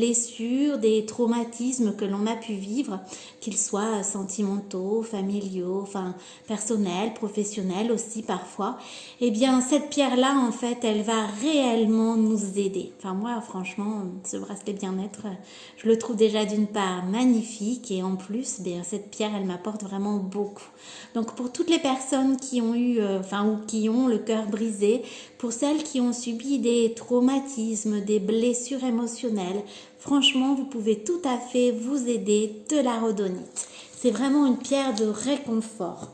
blessures, des traumatismes que l'on a pu vivre, qu'ils soient sentimentaux, familiaux, enfin personnels, professionnels aussi parfois, eh bien cette pierre-là, en fait, elle va réellement nous aider. Enfin moi, franchement, ce bracelet bien-être, je le trouve déjà d'une part magnifique et en plus, bien, cette pierre, elle m'apporte vraiment beaucoup. Donc pour toutes les personnes qui ont eu, ou qui ont le cœur brisé, pour celles qui ont subi des traumatismes, des blessures émotionnelles, franchement, vous pouvez tout à fait vous aider de la rhodonite. C'est vraiment une pierre de réconfort.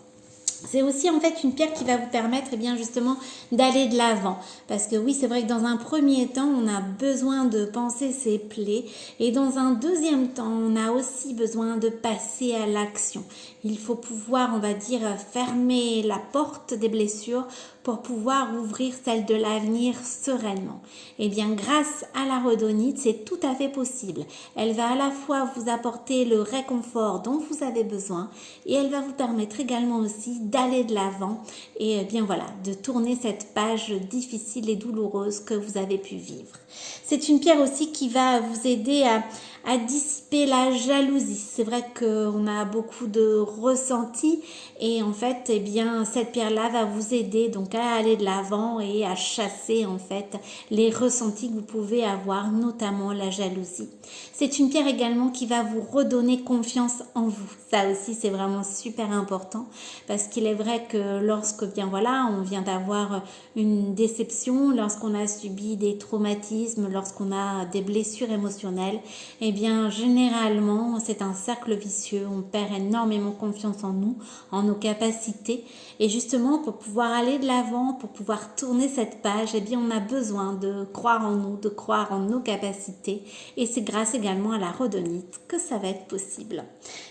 C'est aussi en fait une pierre qui va vous permettre bien justement d'aller de l'avant. Parce que oui, c'est vrai que dans un premier temps, on a besoin de penser ses plaies et dans un deuxième temps, on a aussi besoin de passer à l'action. Il faut pouvoir, on va dire, fermer la porte des blessures pour pouvoir ouvrir celle de l'avenir sereinement. Et bien grâce à la rhodonite, c'est tout à fait possible. Elle va à la fois vous apporter le réconfort dont vous avez besoin et elle va vous permettre également aussi d'aller de l'avant et bien voilà, de tourner cette page difficile et douloureuse que vous avez pu vivre. C'est une pierre aussi qui va vous aider à dissiper la jalousie. C'est vrai qu'on a beaucoup de ressentis et en fait, eh bien, cette pierre-là va vous aider donc à aller de l'avant et à chasser en fait les ressentis que vous pouvez avoir, notamment la jalousie. C'est une pierre également qui va vous redonner confiance en vous. Ça aussi, c'est vraiment super important parce qu'il est vrai que lorsque, bien voilà, on vient d'avoir une déception, lorsqu'on a subi des traumatismes, lorsqu'on a des blessures émotionnelles, eh bien, généralement, c'est un cercle vicieux. On perd énormément confiance en nous, en nos capacités. Et justement, pour pouvoir aller de l'avant, pour pouvoir tourner cette page, eh bien, on a besoin de croire en nous, de croire en nos capacités. Et c'est grâce également à la rhodonite que ça va être possible.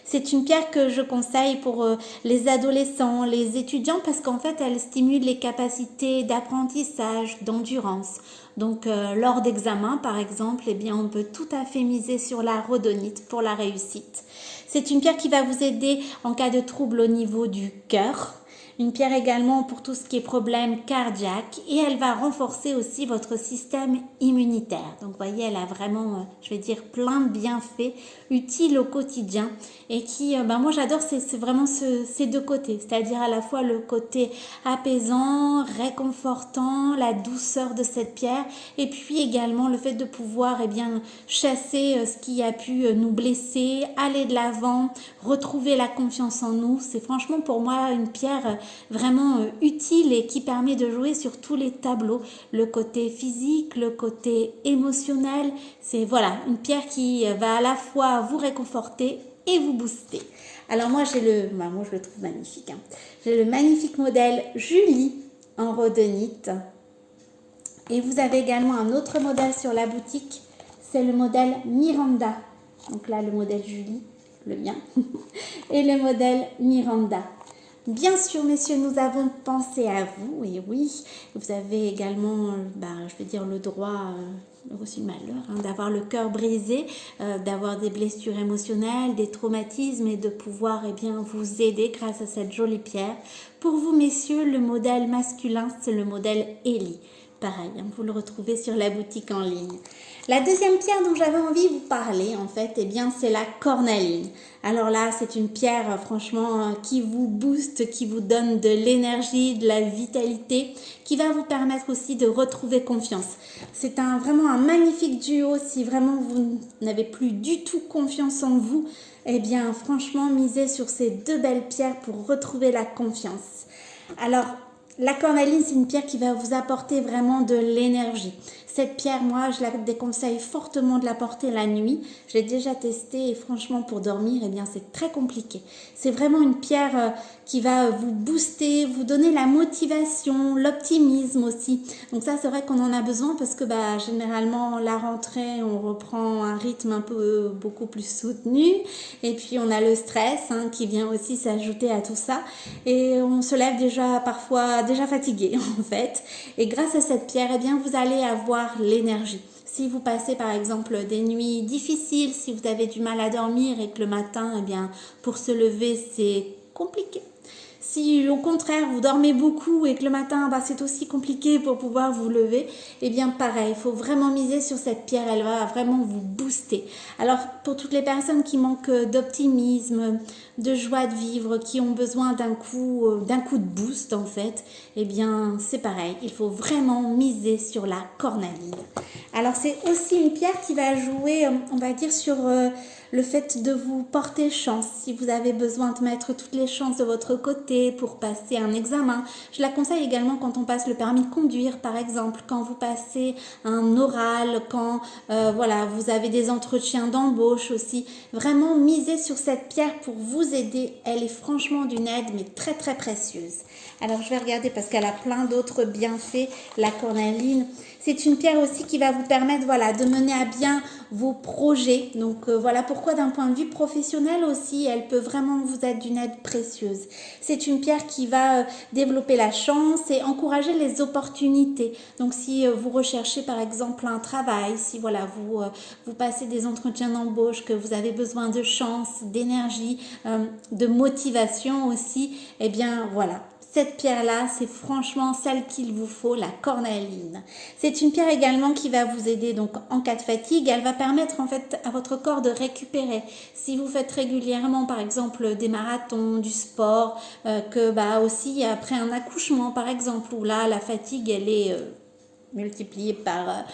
C'est une pierre que je conseille pour les adolescents, les étudiants, parce qu'en fait, elle stimule les capacités d'apprentissage, d'endurance. Donc, lors d'examens, par exemple, eh bien, on peut tout à fait miser sur la rhodonite pour la réussite. C'est une pierre qui va vous aider en cas de trouble au niveau du cœur. Une pierre également pour tout ce qui est problème cardiaque et elle va renforcer aussi votre système immunitaire. Donc vous voyez, elle a vraiment, je vais dire, plein de bienfaits utiles au quotidien et qui, moi j'adore, c'est vraiment ces deux côtés, c'est-à-dire à la fois le côté apaisant, réconfortant, la douceur de cette pierre et puis également le fait de pouvoir chasser ce qui a pu nous blesser, aller de l'avant, retrouver la confiance en nous. C'est franchement pour moi une pierre vraiment utile et qui permet de jouer sur tous les tableaux, le côté physique, le côté émotionnel. C'est voilà, une pierre qui va à la fois vous réconforter et vous booster. Alors moi je le trouve magnifique. J'ai le magnifique modèle Julie en rhodonite. Et vous avez également un autre modèle sur la boutique, c'est le modèle Miranda. Donc là le modèle Julie, le mien, et le modèle Miranda. Bien sûr, messieurs, nous avons pensé à vous, et oui, vous avez également, je vais dire, le droit, aussi le malheur, d'avoir le cœur brisé, d'avoir des blessures émotionnelles, des traumatismes, et de pouvoir vous aider grâce à cette jolie pierre. Pour vous, messieurs, le modèle masculin, c'est le modèle Ellie. Pareil, vous le retrouvez sur la boutique en ligne. La deuxième pierre dont j'avais envie de vous parler, en fait, c'est la cornaline. Alors là, c'est une pierre, franchement, qui vous booste, qui vous donne de l'énergie, de la vitalité, qui va vous permettre aussi de retrouver confiance. C'est vraiment un magnifique duo. Si vraiment vous n'avez plus du tout confiance en vous, franchement, misez sur ces deux belles pierres pour retrouver la confiance. Alors, la cornaline, c'est une pierre qui va vous apporter vraiment de l'énergie. Cette pierre, moi, je la déconseille fortement de la porter la nuit. Je l'ai déjà testée et franchement, pour dormir, c'est très compliqué. C'est vraiment une pierre qui va vous booster, vous donner la motivation, l'optimisme aussi. Donc ça, c'est vrai qu'on en a besoin parce que généralement, la rentrée, on reprend un rythme beaucoup plus soutenu. Et puis, on a le stress qui vient aussi s'ajouter à tout ça. Et on se lève parfois déjà fatigué en fait. Et grâce à cette pierre, vous allez avoir l'énergie. Si vous passez par exemple des nuits difficiles, si vous avez du mal à dormir et que le matin, pour se lever, c'est compliqué. Si au contraire vous dormez beaucoup et que le matin c'est aussi compliqué pour pouvoir vous lever, eh bien pareil, il faut vraiment miser sur cette pierre, elle va vraiment vous booster. Alors pour toutes les personnes qui manquent d'optimisme, de joie de vivre, qui ont besoin d'un coup de boost en fait, eh bien c'est pareil, il faut vraiment miser sur la cornaline. Alors c'est aussi une pierre qui va jouer, on va dire, sur le fait de vous porter chance. Si vous avez besoin de mettre toutes les chances de votre côté pour passer un examen, je la conseille également quand on passe le permis de conduire, par exemple, quand vous passez un oral, quand voilà, vous avez des entretiens d'embauche aussi. Vraiment miser sur cette pierre pour vous aider. Elle est franchement d'une aide, mais très très précieuse. Alors je vais regarder parce qu'elle a plein d'autres bienfaits, la cornaline. C'est une pierre aussi qui va vous permettre voilà, de mener à bien vos projets. Donc voilà pourquoi d'un point de vue professionnel aussi, elle peut vraiment vous être d'une aide précieuse. C'est une pierre qui va développer la chance et encourager les opportunités. Donc si vous recherchez par exemple un travail, si voilà, vous passez des entretiens d'embauche, que vous avez besoin de chance, d'énergie, de motivation aussi, eh bien voilà. Cette pierre-là, c'est franchement celle qu'il vous faut, la cornaline. C'est une pierre également qui va vous aider donc en cas de fatigue. Elle va permettre en fait à votre corps de récupérer. Si vous faites régulièrement par exemple des marathons, du sport, que aussi après un accouchement par exemple, où là la fatigue elle est multipliée par